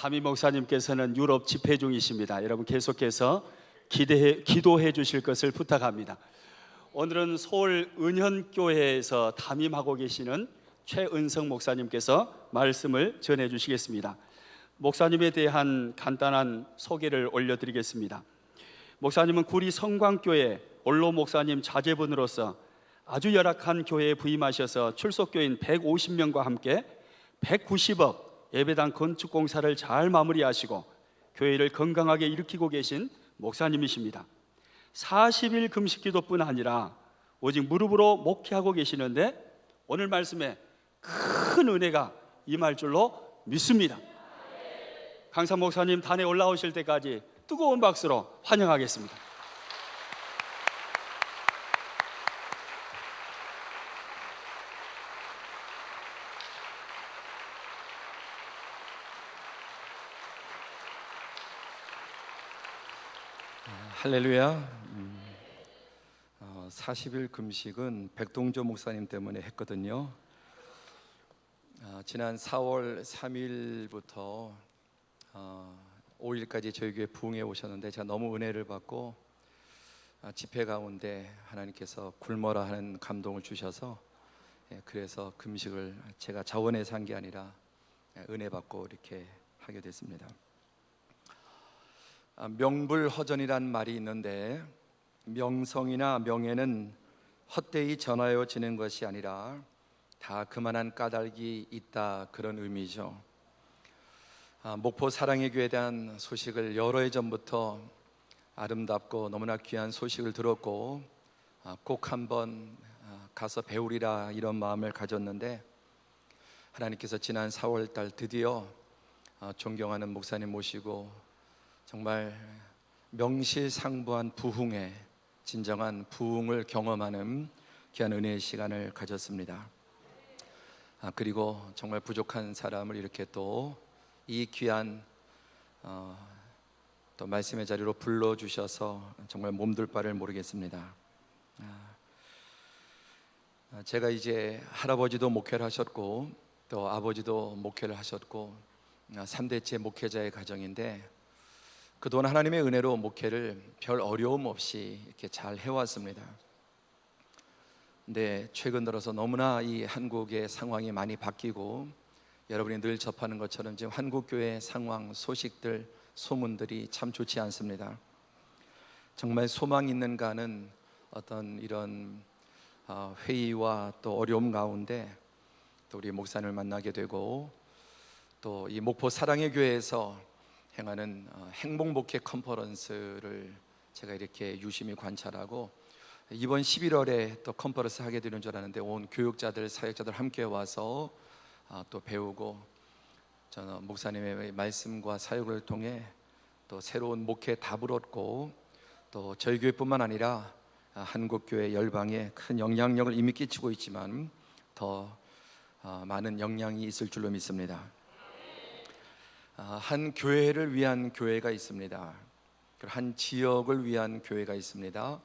담임 목사님께서는 유럽 집회 중이십니다. 여러분 계속해서 기도해 주실 것을 부탁합니다. 오늘은 서울 은현교회에서 담임하고 계시는 최은성 목사님께서 말씀을 전해 주시겠습니다. 목사님에 대한 간단한 소개를 올려드리겠습니다. 목사님은 구리 성광교회 원로 목사님 자제분으로서 아주 열악한 교회에 부임하셔서 출석교인 150명과 함께 190억 예배당 건축 공사를 잘 마무리하시고 교회를 건강하게 일으키고 계신 목사님이십니다. 40일 금식기도뿐 아니라 오직 무릎으로 목회하고 계시는데 오늘 말씀에 큰 은혜가 임할 줄로 믿습니다. 강사 목사님 단에 올라오실 때까지 뜨거운 박수로 환영하겠습니다. 할렐루야. 40일 금식은 백동조 목사님 때문에 했거든요. 지난 4월 3일부터 5일까지 저희 교회 부흥에 오셨는데 제가 너무 은혜를 받고 집회 가운데 하나님께서 굶어라 하는 감동을 주셔서 그래서 금식을 제가 자원해서 한 게 아니라 은혜 받고 이렇게 하게 됐습니다. 명불허전이란 말이 있는데 명성이나 명예는 헛되이 전하여지는 것이 아니라 다 그만한 까닭이 있다, 그런 의미죠. 목포 사랑의 교회에 대한 소식을 여러 해 전부터 아름답고 너무나 귀한 소식을 들었고 꼭 한번 가서 배우리라 이런 마음을 가졌는데 하나님께서 지난 4월 달 드디어 존경하는 목사님 모시고 정말 명실상부한 부흥의 진정한 부흥을 경험하는 귀한 은혜의 시간을 가졌습니다. 그리고 정말 부족한 사람을 이렇게 또 이 귀한 또 말씀의 자리로 불러주셔서 정말 몸둘 바를 모르겠습니다. 제가 이제 할아버지도 목회를 하셨고 또 아버지도 목회를 하셨고 3대째 목회자의 가정인데 그동안 하나님의 은혜로 목회를 별 어려움 없이 이렇게 잘 해왔습니다. 근데 최근 들어서 너무나 이 한국의 상황이 많이 바뀌고 여러분이 늘 접하는 것처럼 지금 한국교회 상황, 소식들, 소문들이 참 좋지 않습니다. 정말 소망 있는가 하는 어떤 이런 회의와 또 어려움 가운데 또 우리 목사님을 만나게 되고 또 이 목포 사랑의 교회에서 행하는 행복목회 컨퍼런스를 제가 이렇게 유심히 관찰하고 이번 11월에 또 컨퍼런스 하게 되는 줄 알았는데 온 교육자들, 사역자들 함께 와서 또 배우고 저는 목사님의 말씀과 사역을 통해 또 새로운 목회 답을 얻고 또 저희 교회뿐만 아니라 한국교회 열방에 큰 영향력을 이미 끼치고 있지만 더 많은 영향이 있을 줄로 믿습니다. 한 교회를 위한 교회가 있습니다. 한 지역을 위한 교회가 있습니다.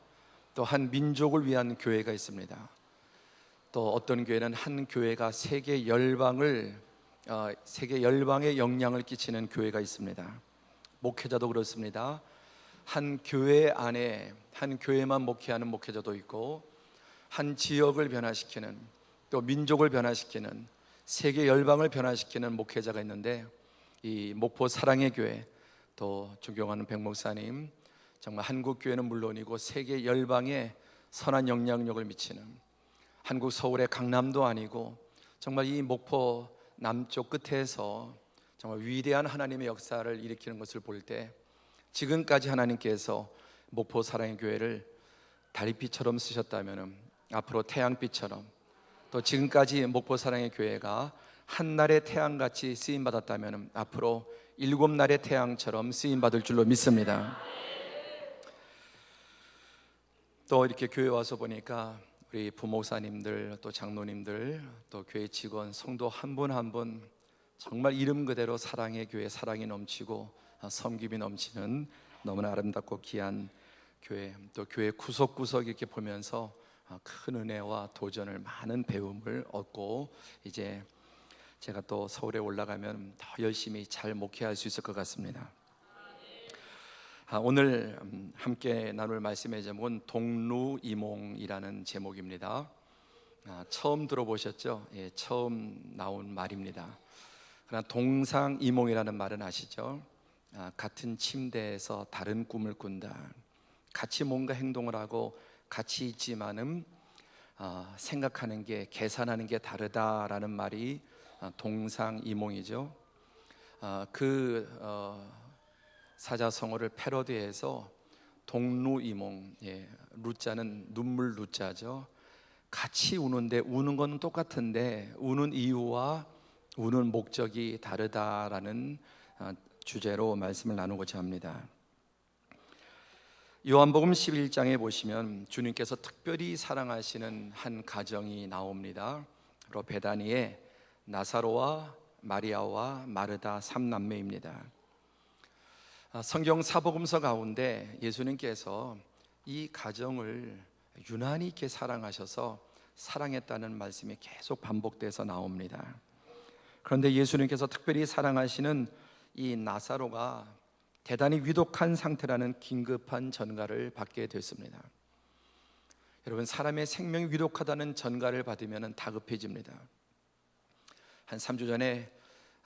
또 한 민족을 위한 교회가 있습니다. 또 어떤 교회는 한 교회가 세계 열방에 영향을 끼치는 교회가 있습니다. 목회자도 그렇습니다. 한 교회 안에 한 교회만 목회하는 목회자도 있고 한 지역을 변화시키는 또 민족을 변화시키는 세계 열방을 변화시키는 목회자가 있는데 이 목포 사랑의 교회 또 존경하는 백 목사님 정말 한국 교회는 물론이고 세계 열방에 선한 영향력을 미치는 한국 서울의 강남도 아니고 정말 이 목포 남쪽 끝에서 정말 위대한 하나님의 역사를 일으키는 것을 볼 때 지금까지 하나님께서 목포 사랑의 교회를 달빛처럼 쓰셨다면 앞으로 태양빛처럼 또 지금까지 목포 사랑의 교회가 한날의 태양같이 쓰임받았다면 앞으로 7날의 태양처럼 쓰임받을 줄로 믿습니다. 또 이렇게 교회 와서 보니까 우리 부목사님들 또 장로님들 또 교회 직원 성도 한 분 한 분 정말 이름 그대로 사랑의 교회, 사랑이 넘치고 섬김이 넘치는 너무나 아름답고 귀한 교회, 또 교회 구석구석 이렇게 보면서 큰 은혜와 도전을 많은 배움을 얻고 이제 제가 또 서울에 올라가면 더 열심히 잘 목회할 수 있을 것 같습니다. 오늘 함께 나눌 말씀의 제목은 동루이몽이라는 제목입니다. 처음 들어보셨죠? 예, 처음 나온 말입니다. 그러나 동상이몽이라는 말은 아시죠? 같은 침대에서 다른 꿈을 꾼다. 같이 뭔가 행동을 하고 같이 있지만은 생각하는 게, 계산하는 게 다르다라는 말이 동상이몽이죠. 사자성어를 패러디해서 동루이몽, 루자는 눈물 루자죠. 같이 우는데 우는 건 똑같은데 우는 이유와 우는 목적이 다르다라는 주제로 말씀을 나누고자 합니다. 요한복음 11장에 보시면 주님께서 특별히 사랑하시는 한 가정이 나옵니다. 바로 베다니에 나사로와 마리아와 마르다 3남매입니다. 성경 사복음서 가운데 예수님께서 이 가정을 유난히 있게 사랑하셔서 사랑했다는 말씀이 계속 반복돼서 나옵니다. 그런데 예수님께서 특별히 사랑하시는 이 나사로가 대단히 위독한 상태라는 긴급한 전가를 받게 됐습니다. 여러분, 사람의 생명이 위독하다는 전가를 받으면 다급해집니다. 한 3주 전에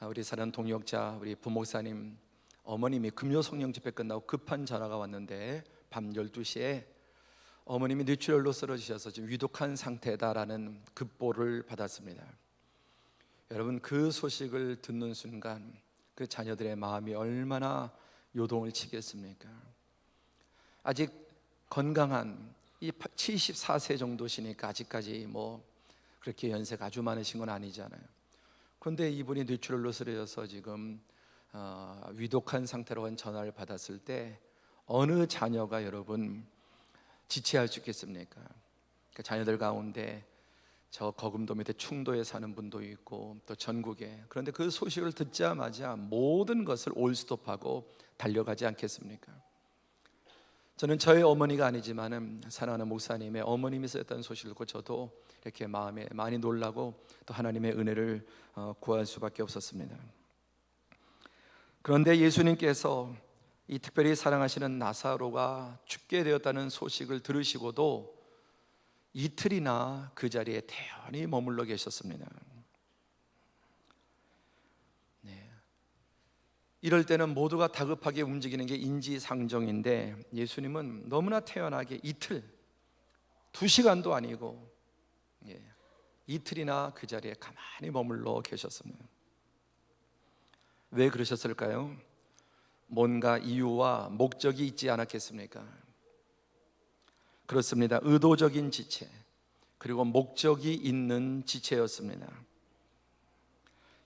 우리 사는 동역자 우리 부목사님 어머님이 금요 성령 집회 끝나고 급한 전화가 왔는데 밤 12시에 어머님이 뇌출혈로 쓰러지셔서 지금 위독한 상태다라는 급보를 받았습니다. 여러분, 그 소식을 듣는 순간 그 자녀들의 마음이 얼마나 요동을 치겠습니까? 아직 건강한 이 74세 정도시니까 아직까지 뭐 그렇게 연세가 아주 많으신 건 아니잖아요. 그런데 이분이 뇌출혈로 쓰러져서 지금 위독한 상태로 한 전화를 받았을 때 어느 자녀가 여러분 지체할 수 있겠습니까? 그 자녀들 가운데 저 거금도 밑에 충도에 사는 분도 있고 또 전국에, 그런데 그 소식을 듣자마자 모든 것을 올스톱하고 달려가지 않겠습니까? 저는 저의 어머니가 아니지만은 사랑하는 목사님의 어머님이 쓰였다는 소식을 듣고 저도 이렇게 마음에 많이 놀라고 또 하나님의 은혜를 구할 수밖에 없었습니다. 그런데 예수님께서 이 특별히 사랑하시는 나사로가 죽게 되었다는 소식을 들으시고도 이틀이나 그 자리에 태연히 머물러 계셨습니다. 이럴 때는 모두가 다급하게 움직이는 게 인지상정인데 예수님은 너무나 태연하게 이틀, 2시간도 아니고 이틀이나 그 자리에 가만히 머물러 계셨습니다. 왜 그러셨을까요? 뭔가 이유와 목적이 있지 않았겠습니까? 그렇습니다. 의도적인 지체, 그리고 목적이 있는 지체였습니다.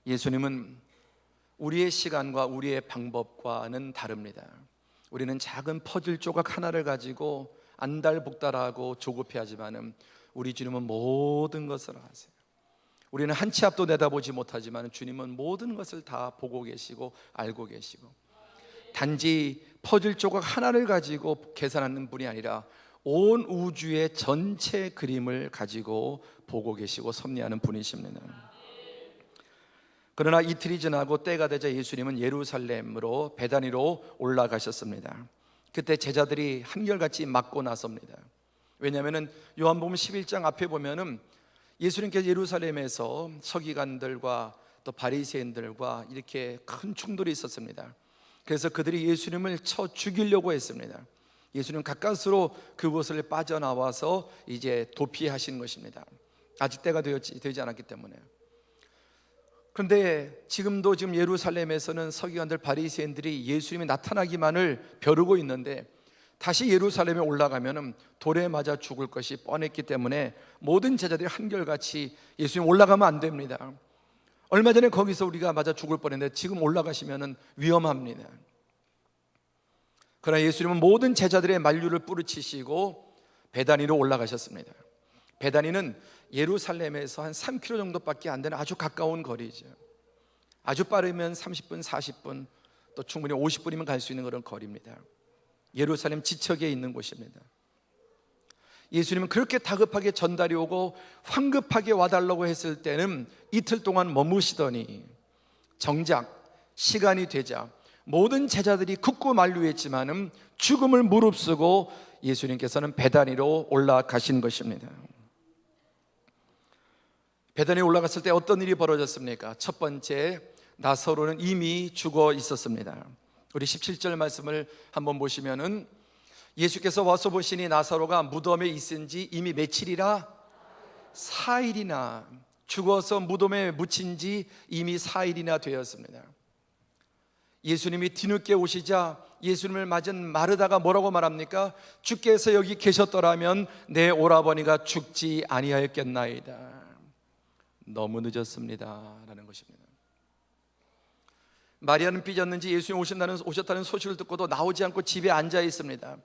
예수님은 우리의 시간과 우리의 방법과는 다릅니다. 우리는 작은 퍼즐 조각 하나를 가지고 안달복달하고 조급해하지만 우리 주님은 모든 것을 아세요. 우리는 한 치 앞도 내다보지 못하지만 주님은 모든 것을 다 보고 계시고 알고 계시고, 단지 퍼즐 조각 하나를 가지고 계산하는 분이 아니라 온 우주의 전체 그림을 가지고 보고 계시고 섭리하는 분이십니다. 그러나 이틀이 지나고 때가 되자 예수님은 예루살렘으로 베다니로 올라가셨습니다. 그때 제자들이 한결같이 맞고 나섭니다. 왜냐하면 요한복음 11장 앞에 보면은 예수님께서 예루살렘에서 서기관들과 또 바리새인들과 이렇게 큰 충돌이 있었습니다. 그래서 그들이 예수님을 쳐 죽이려고 했습니다. 예수님 가까스로 그곳을 빠져나와서 이제 도피하신 것입니다. 아직 때가 되지 않았기 때문에. 그런데 지금 예루살렘에서는 서기관들 바리새인들이 예수님이 나타나기만을 벼르고 있는데 다시 예루살렘에 올라가면 돌에 맞아 죽을 것이 뻔했기 때문에 모든 제자들이 한결같이 예수님 올라가면 안 됩니다. 얼마 전에 거기서 우리가 맞아 죽을 뻔했는데 지금 올라가시면 위험합니다. 그러나 예수님은 모든 제자들의 만류를 뿌리치시고 베다니로 올라가셨습니다. 베다니는 예루살렘에서 한 3km 정도밖에 안 되는 아주 가까운 거리죠. 아주 빠르면 30분, 40분, 또 충분히 50분이면 갈 수 있는 그런 거리입니다. 예루살렘 지척에 있는 곳입니다. 예수님은 그렇게 다급하게 전달이 오고 황급하게 와달라고 했을 때는 이틀 동안 머무시더니 정작 시간이 되자 모든 제자들이 굳고 만류했지만은 죽음을 무릅쓰고 예수님께서는 베다니로 올라가신 것입니다. 베다니에 올라갔을 때 어떤 일이 벌어졌습니까? 첫 번째, 나사로는 이미 죽어 있었습니다. 우리 17절 말씀을 한번 보시면은 예수께서 와서 보시니 나사로가 무덤에 있은 지 이미 며칠이라? 4일이나 죽어서 무덤에 묻힌 지 이미 4일이나 되었습니다. 예수님이 뒤늦게 오시자 예수님을 맞은 마르다가 뭐라고 말합니까? 주께서 여기 계셨더라면 내 오라버니가 죽지 아니하였겠나이다. 너무 늦었습니다 라는 것입니다. 마리아는 삐졌는지 예수님 오셨다는 소식을 듣고도 나오지 않고 집에 앉아 있습니다.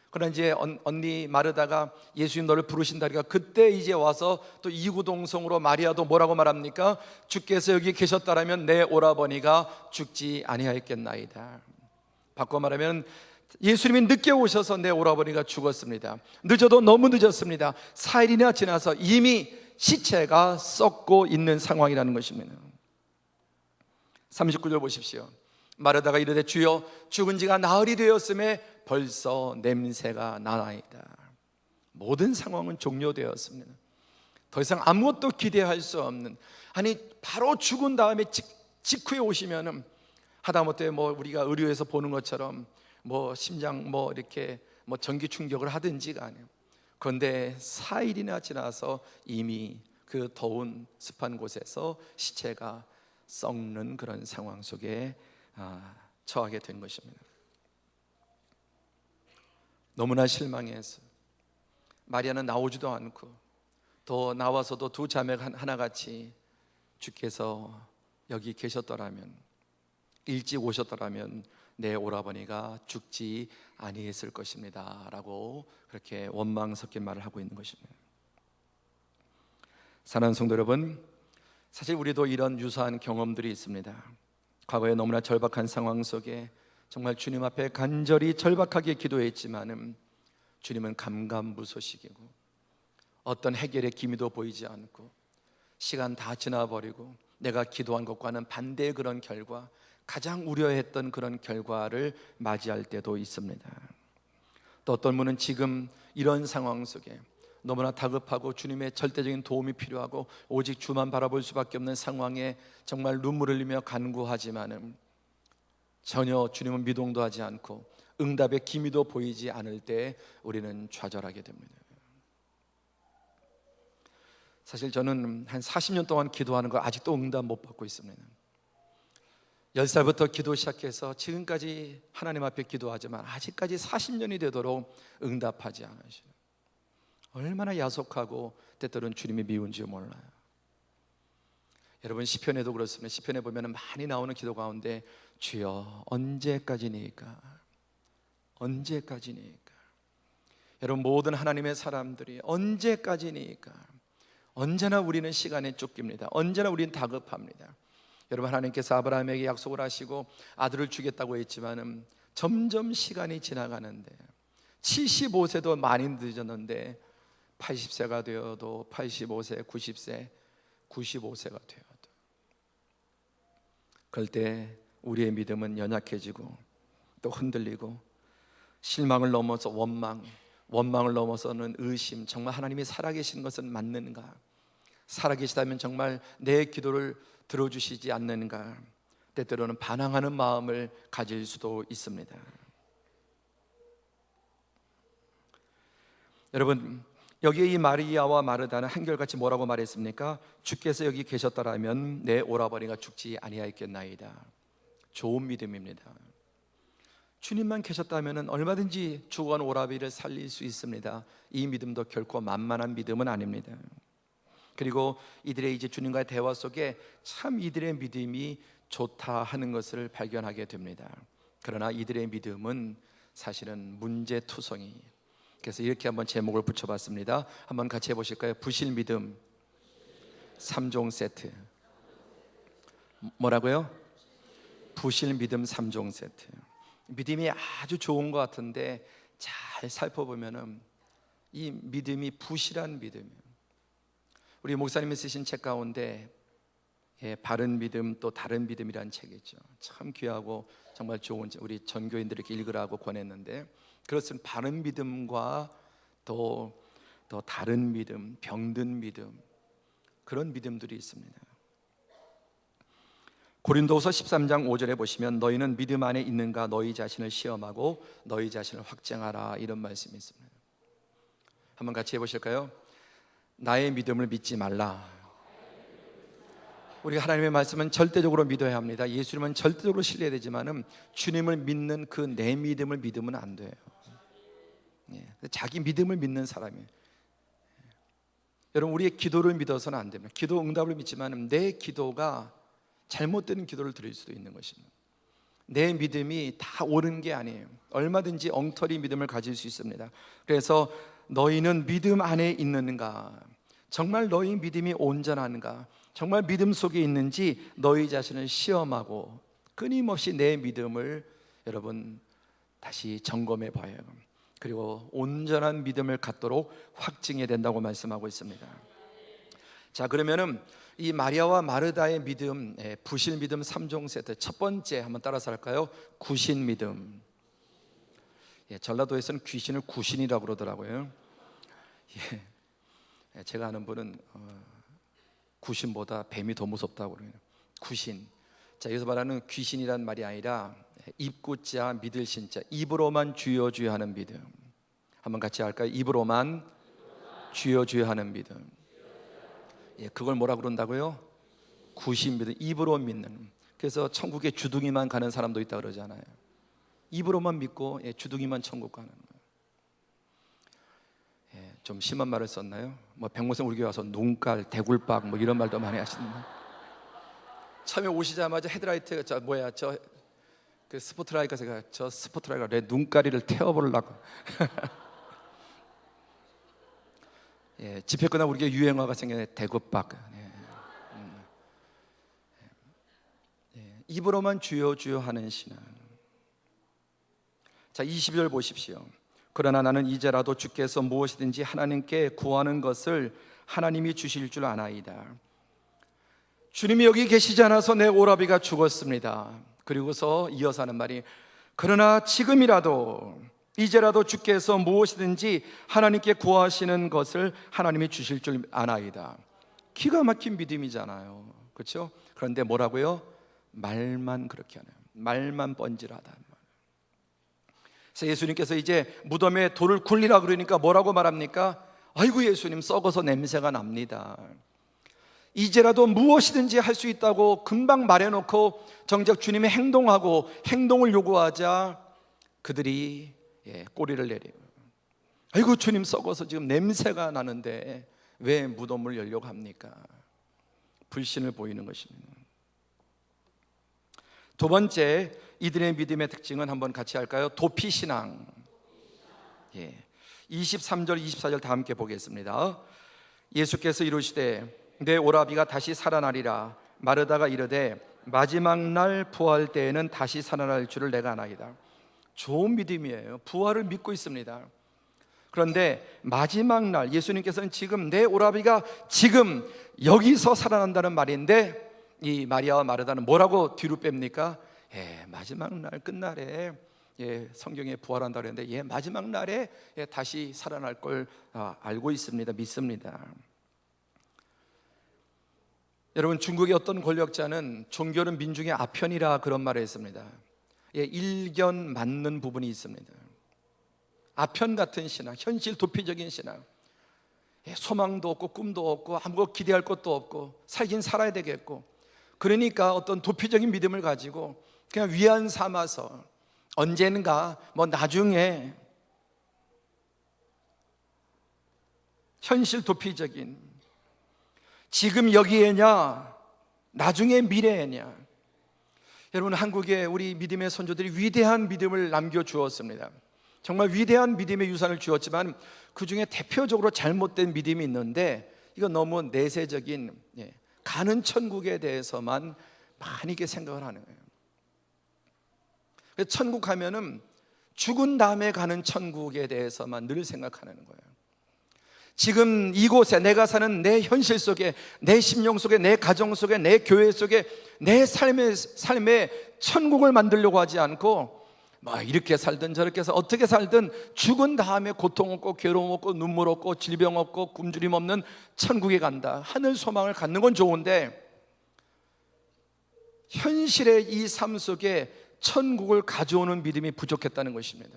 그러나 이제 언니 마르다가 예수님 너를 부르신다니까 그때 이제 와서 또 이구동성으로 마리아도 뭐라고 말합니까? 주께서 여기 계셨다라면 내 오라버니가 죽지 아니하였겠나이다. 바꿔 말하면 예수님이 늦게 오셔서 내 오라버니가 죽었습니다. 늦어도 너무 늦었습니다. 4일이나 지나서 이미 시체가 썩고 있는 상황이라는 것입니다. 39절 보십시오. 마르다가 이르되 주여 죽은 지가 나흘이 되었음에 벌써 냄새가 나나이다. 모든 상황은 종료되었습니다. 더 이상 아무것도 기대할 수 없는, 아니 바로 죽은 다음에 직후에 오시면은 하다못해 뭐 우리가 의료에서 보는 것처럼 뭐 심장 뭐 이렇게 뭐 전기 충격을 하든지가 아니에요. 그런데 4일이나 지나서 이미 그 더운 습한 곳에서 시체가 썩는 그런 상황 속에 처하게 된 것입니다. 너무나 실망해서 마리아는 나오지도 않고 더 나와서도 두 자매가 하나같이 주께서 여기 계셨더라면, 일찍 오셨더라면 내 오라버니가 죽지 아니했을 것입니다 라고 그렇게 원망 섞인 말을 하고 있는 것입니다. 사랑하는 성도 여러분, 사실 우리도 이런 유사한 경험들이 있습니다. 과거에 너무나 절박한 상황 속에 정말 주님 앞에 간절히 절박하게 기도했지만은 주님은 감감무소식이고 어떤 해결의 기미도 보이지 않고 시간 다 지나버리고 내가 기도한 것과는 반대의 그런 결과, 가장 우려했던 그런 결과를 맞이할 때도 있습니다. 또 어떤 분은 지금 이런 상황 속에 너무나 다급하고 주님의 절대적인 도움이 필요하고 오직 주만 바라볼 수밖에 없는 상황에 정말 눈물을 흘리며 간구하지만은 전혀 주님은 미동도 하지 않고 응답의 기미도 보이지 않을 때 우리는 좌절하게 됩니다. 사실 저는 한 40년 동안 기도하는 거 아직도 응답 못 받고 있습니다. 10살부터 기도 시작해서 지금까지 하나님 앞에 기도하지만 아직까지 40년이 되도록 응답하지 않으시는, 얼마나 야속하고 때때로는 주님이 미운지 몰라요. 여러분 시편에도 그렇습니다. 시편에 보면 많이 나오는 기도 가운데 주여 언제까지니까, 언제까지니까. 여러분 모든 하나님의 사람들이 언제까지니까, 언제나 우리는 시간에 쫓깁니다. 언제나 우리는 다급합니다. 여러분 하나님께서 아브라함에게 약속을 하시고 아들을 주겠다고 했지만은 점점 시간이 지나가는데 75세도 많이 늦었는데 80세가 되어도 85세, 90세, 95세가 되어도 그럴 때 우리의 믿음은 연약해지고 또 흔들리고 실망을 넘어서 원망을 넘어서는 의심, 정말 하나님이 살아계신 것은 맞는가? 살아계시다면 정말 내 기도를 들어주시지 않는가? 때때로는 반항하는 마음을 가질 수도 있습니다. 여러분 여기에 이 마리아와 마르다는 한결같이 뭐라고 말했습니까? 주께서 여기 계셨더라면 내 오라버니가 죽지 아니하였겠나이다. 좋은 믿음입니다. 주님만 계셨다면 얼마든지 죽어간 오라비를 살릴 수 있습니다. 이 믿음도 결코 만만한 믿음은 아닙니다. 그리고 이들의 이제 주님과의 대화 속에 참 이들의 믿음이 좋다 하는 것을 발견하게 됩니다. 그러나 이들의 믿음은 사실은 문제투성이. 그래서 이렇게 한번 제목을 붙여봤습니다. 한번 같이 해보실까요? 부실 믿음 3종 세트. 뭐라고요? 부실 믿음 3종 세트. 믿음이 아주 좋은 것 같은데 잘 살펴보면은 이 믿음이 부실한 믿음이에요. 우리 목사님이 쓰신 책 가운데 바른 믿음 또 다른 믿음이라는 책이 있죠. 참 귀하고 정말 좋은 책, 우리 전교인들에게 읽으라고 권했는데, 그것은 바른 믿음과 또 다른 믿음, 병든 믿음, 그런 믿음들이 있습니다. 고린도후서 13장 5절에 보시면 너희는 믿음 안에 있는가 너희 자신을 시험하고 너희 자신을 확증하라, 이런 말씀이 있습니다. 한번 같이 해보실까요? 나의 믿음을 믿지 말라. 우리가 하나님의 말씀은 절대적으로 믿어야 합니다. 예수님은 절대적으로 신뢰해야 되지만은 주님을 믿는 그 내 믿음을 믿으면 안 돼요. 자기 믿음을 믿는 사람이에요. 여러분, 우리의 기도를 믿어서는 안 됩니다. 기도 응답을 믿지만 내 기도가 잘못된 기도를 드릴 수도 있는 것입니다. 내 믿음이 다 옳은 게 아니에요. 얼마든지 엉터리 믿음을 가질 수 있습니다. 그래서 너희는 믿음 안에 있는가? 정말 너희 믿음이 온전한가? 정말 믿음 속에 있는지 너희 자신을 시험하고 끊임없이 내 믿음을 여러분 다시 점검해 봐요. 그리고 온전한 믿음을 갖도록 확증해야 된다고 말씀하고 있습니다. 자, 그러면은 이 마리아와 마르다의 믿음, 부실 믿음 3종 세트, 첫 번째 한번 따라서 할까요? 구신 믿음. 전라도에서는 귀신을 구신이라고 그러더라고요. 제가 아는 분은 구신보다 뱀이 더 무섭다고 그래요. 구신. 자, 여기서 말하는 귀신이란 말이 아니라 입구자 믿을 신자, 입으로만 주여 주여 하는 믿음. 한번 같이 할까요? 입으로만 주여 주여 하는 믿음. 그걸 뭐라 그런다고요? 구신 믿음, 입으로 믿는. 그래서 천국에 주둥이만 가는 사람도 있다 그러잖아요. 입으로만 믿고 주둥이만 천국 가는 거예요. 좀 심한 말을 썼나요? 뭐 백모생 우리 교회 와서 눈깔, 대굴박 뭐 이런 말도 많이 하시는데, 처음에 오시자마자 헤드라이트 그 스포트라이트가 제가 저 스포트라이트가 내 눈가리를 태워버리려고. 집회 끝나고 우리 교회 유행어가 생겼네, 대굴박. 입으로만 주여 주여 하는 신앙. 자, 22절 보십시오. 그러나 나는 이제라도 주께서 무엇이든지 하나님께 구하는 것을 하나님이 주실 줄 아나이다. 주님이 여기 계시지 않아서 내 오라비가 죽었습니다. 그리고서 이어서 하는 말이, 그러나 지금이라도 이제라도 주께서 무엇이든지 하나님께 구하시는 것을 하나님이 주실 줄 아나이다. 기가 막힌 믿음이잖아요, 그렇죠? 그런데 뭐라고요? 말만 그렇게 하네요. 말만 번지르하다. 그래서 예수님께서 이제 무덤에 돌을 굴리라 그러니까 뭐라고 말합니까? 아이고 예수님, 썩어서 냄새가 납니다. 이제라도 무엇이든지 할 수 있다고 금방 말해놓고 정작 주님의 행동하고 행동을 요구하자 그들이 꼬리를 내려요. 아이고 주님, 썩어서 지금 냄새가 나는데 왜 무덤을 열려고 합니까? 불신을 보이는 것입니다. 두 번째, 이들의 믿음의 특징은 한번 같이 할까요? 도피신앙. 23절 24절 다 함께 보겠습니다. 예수께서 이르시되 내 오라비가 다시 살아나리라. 마르다가 이르되 마지막 날 부활 때에는 다시 살아날 줄을 내가 아나이다. 좋은 믿음이에요. 부활을 믿고 있습니다. 그런데 마지막 날, 예수님께서는 지금 내 오라비가 지금 여기서 살아난다는 말인데, 이 마리아와 마르다는 뭐라고 뒤로 뺍니까? 마지막 날 끝날에 성경에 부활한다 그랬는데 마지막 날에 다시 살아날 걸 알고 있습니다. 믿습니다. 여러분, 중국의 어떤 권력자는 종교는 민중의 아편이라 그런 말을 했습니다. 일견 맞는 부분이 있습니다. 아편 같은 신앙, 현실 도피적인 신앙, 소망도 없고 꿈도 없고 아무것도 기대할 것도 없고 살긴 살아야 되겠고, 그러니까 어떤 도피적인 믿음을 가지고 그냥 위안 삼아서 언젠가 나중에, 현실 도피적인, 지금 여기에냐 나중에 미래에냐. 여러분, 한국의 우리 믿음의 선조들이 위대한 믿음을 남겨주었습니다. 정말 위대한 믿음의 유산을 주었지만 그 중에 대표적으로 잘못된 믿음이 있는데, 이건 너무 내세적인, 가는 천국에 대해서만 많이 생각을 하는 거예요. 천국 가면은 죽은 다음에 가는 천국에 대해서만 늘 생각하는 거예요. 지금 이곳에 내가 사는 내 현실 속에, 내 심령 속에, 내 가정 속에, 내 교회 속에 내 삶의 천국을 만들려고 하지 않고 이렇게 살든 저렇게 해서 어떻게 살든 죽은 다음에 고통 없고 괴로움 없고 눈물 없고 질병 없고 굶주림 없는 천국에 간다, 하늘 소망을 갖는 건 좋은데 현실의 이 삶 속에 천국을 가져오는 믿음이 부족했다는 것입니다.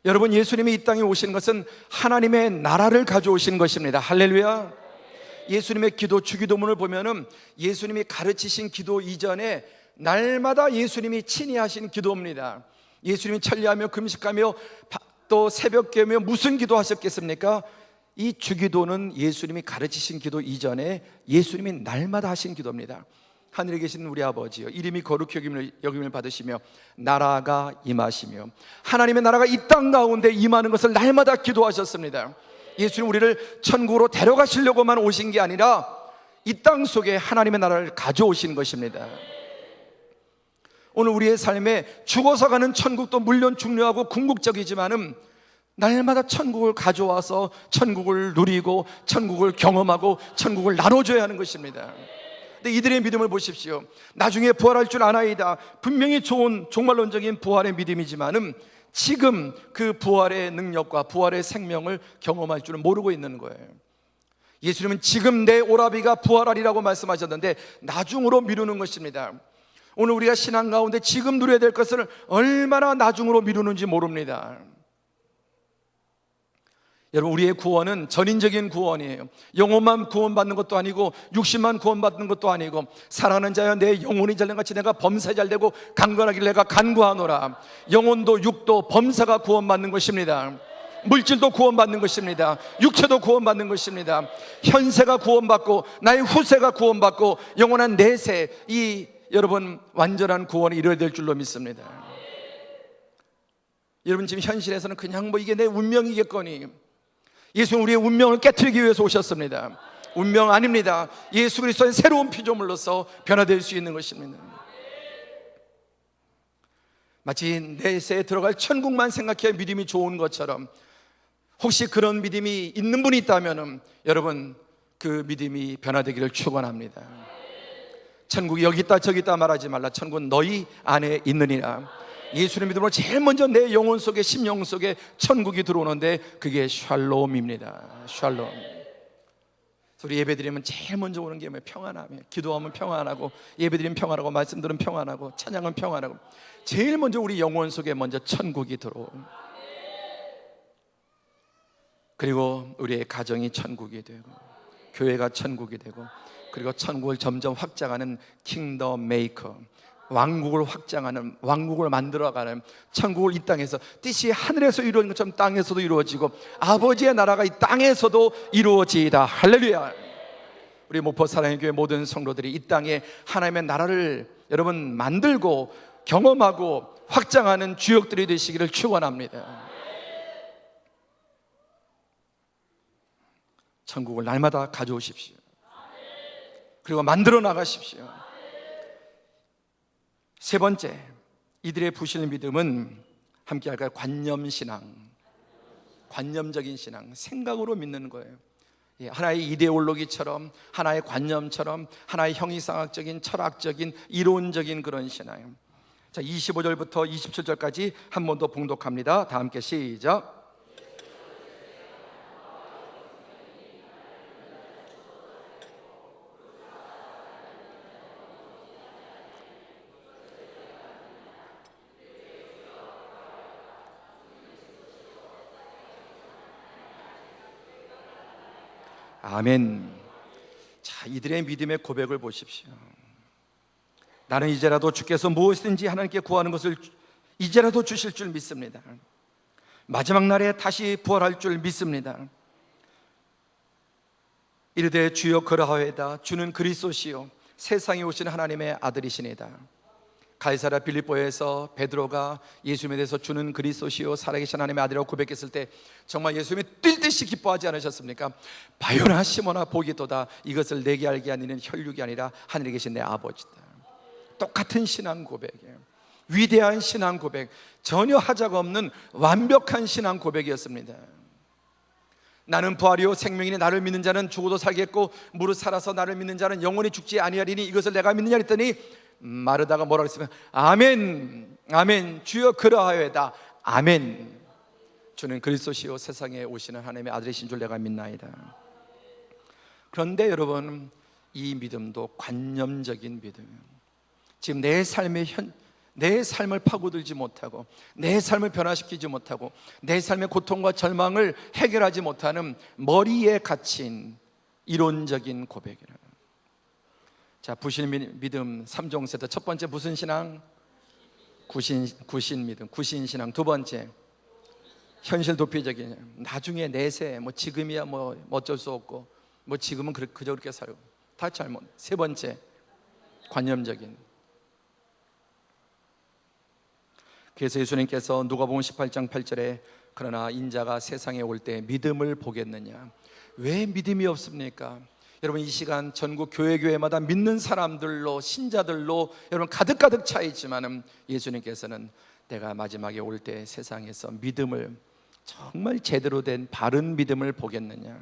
여러분, 예수님이 이 땅에 오신 것은 하나님의 나라를 가져오신 것입니다. 할렐루야. 예수님의 기도, 주기도문을 보면은 예수님이 가르치신 기도 이전에 날마다 예수님이 친히 하신 기도입니다. 예수님이 천리하며 금식하며 또 새벽기도하며 무슨 기도하셨겠습니까? 이 주기도는 예수님이 가르치신 기도 이전에 예수님이 날마다 하신 기도입니다. 하늘에 계신 우리 아버지여, 이름이 거룩히 여김을 받으시며 나라가 임하시며, 하나님의 나라가 이 땅 가운데 임하는 것을 날마다 기도하셨습니다. 예수님 우리를 천국으로 데려가시려고만 오신 게 아니라 이 땅 속에 하나님의 나라를 가져오신 것입니다. 오늘 우리의 삶에 죽어서 가는 천국도 물론 중요하고 궁극적이지만은 날마다 천국을 가져와서 천국을 누리고 천국을 경험하고 천국을 나눠줘야 하는 것입니다. 근데 이들의 믿음을 보십시오. 나중에 부활할 줄 아나이다. 분명히 좋은 종말론적인 부활의 믿음이지만은 지금 그 부활의 능력과 부활의 생명을 경험할 줄은 모르고 있는 거예요. 예수님은 지금 내 오라비가 부활하리라고 말씀하셨는데 나중으로 미루는 것입니다. 오늘 우리가 신앙 가운데 지금 누려야 될 것을 얼마나 나중으로 미루는지 모릅니다. 여러분, 우리의 구원은 전인적인 구원이에요. 영혼만 구원받는 것도 아니고 육신만 구원받는 것도 아니고, 사랑하는 자여 내 영혼이 잘된 같이 내가 범사 잘되고 강건하길 내가 간구하노라. 영혼도 육도 범사가 구원받는 것입니다. 물질도 구원받는 것입니다. 육체도 구원받는 것입니다. 현세가 구원받고 나의 후세가 구원받고 영원한 내세, 이 여러분 완전한 구원이 이루어야 될 줄로 믿습니다. 여러분, 지금 현실에서는 그냥 이게 내 운명이겠거니, 예수는 우리의 운명을 깨트리기 위해서 오셨습니다. 운명 아닙니다. 예수 그리스도의 새로운 피조물로서 변화될 수 있는 것입니다. 마치 내세에 들어갈 천국만 생각해 믿음이 좋은 것처럼, 혹시 그런 믿음이 있는 분이 있다면 여러분, 그 믿음이 변화되기를 축원합니다. 천국이 여기 있다 저기 있다 말하지 말라. 천국은 너희 안에 있느니라. 예수님 믿음으로 제일 먼저 내 영혼 속에, 심령 속에 천국이 들어오는데 그게 샬롬입니다. 샬롬. 우리 예배드리면 제일 먼저 오는 게 평안함이에요. 기도하면 평안하고, 예배드리면 평안하고, 말씀 들으면 평안하고, 찬양은 평안하고, 제일 먼저 우리 영혼 속에 먼저 천국이 들어오고, 그리고 우리의 가정이 천국이 되고 교회가 천국이 되고, 그리고 천국을 점점 확장하는 킹덤 메이커, 왕국을 확장하는, 왕국을 만들어가는, 천국을 이 땅에서 뜻이 하늘에서 이루어진 것처럼 땅에서도 이루어지고 아버지의 나라가 이 땅에서도 이루어지이다. 할렐루야. 우리 목포 사랑의 교회 모든 성도들이 이 땅에 하나님의 나라를 여러분 만들고 경험하고 확장하는 주역들이 되시기를 축원합니다. 천국을 날마다 가져오십시오. 그리고 만들어 나가십시오. 세 번째, 이들의 부실 믿음은 함께 할까요? 관념신앙. 관념적인 신앙, 생각으로 믿는 거예요. 하나의 이데올로기처럼, 하나의 관념처럼, 하나의 형이상학적인, 철학적인, 이론적인 그런 신앙. 자, 25절부터 27절까지 한 번 더 봉독합니다. 다 함께 시작. 아멘. 자, 이들의 믿음의 고백을 보십시오. 나는 이제라도 주께서 무엇이든지 하나님께 구하는 것을 이제라도 주실 줄 믿습니다. 마지막 날에 다시 부활할 줄 믿습니다. 이르되 주여 그러하오이다. 주는 그리스도시요 세상에 오신 하나님의 아들이시니다. 가이사랴 빌립보에서 베드로가 예수님에 대해서 주는 그리스도시요 살아계신 하나님의 아들이라고 고백했을 때 정말 예수님이 뛸 듯이 기뻐하지 않으셨습니까? 바요나 시몬아 보기도다. 이것을 내게 알게 하는 혈육이 아니라 하늘에 계신 내 아버지다. 똑같은 신앙 고백이에요. 위대한 신앙 고백, 전혀 하자가 없는 완벽한 신앙 고백이었습니다. 나는 부활이요 생명이니 나를 믿는 자는 죽어도 살겠고 무릇 살아서 나를 믿는 자는 영원히 죽지 아니하리니 이것을 내가 믿느냐 했더니 마르다가 뭐라 그랬으면 아멘 아멘 주여 그러하여다 아멘. 주는 그리스도시요 세상에 오시는 하나님의 아들이신 줄 내가 믿나이다. 그런데 여러분, 이 믿음도 관념적인 믿음이에요. 지금 내 삶을 파고들지 못하고 내 삶을 변화시키지 못하고 내 삶의 고통과 절망을 해결하지 못하는 머리에 갇힌 이론적인 고백이라. 자, 부신 믿음 3종 세트. 첫 번째 무슨 신앙? 구신 믿음, 구신 신앙. 두 번째 현실 도피적인, 나중에 내세 뭐 지금이야 뭐 어쩔 수 없고 뭐 지금은 그저 그렇게 살고 다 잘못. 세 번째 관념적인. 그래서 예수님께서 누가복음 18장 8절에 그러나 인자가 세상에 올 때 믿음을 보겠느냐. 왜 믿음이 없습니까? 여러분, 이 시간 전국 교회마다 믿는 사람들로, 신자들로 여러분 가득 차 있지만은 예수님께서는 내가 마지막에 올 때 세상에서 믿음을, 정말 제대로 된 바른 믿음을 보겠느냐.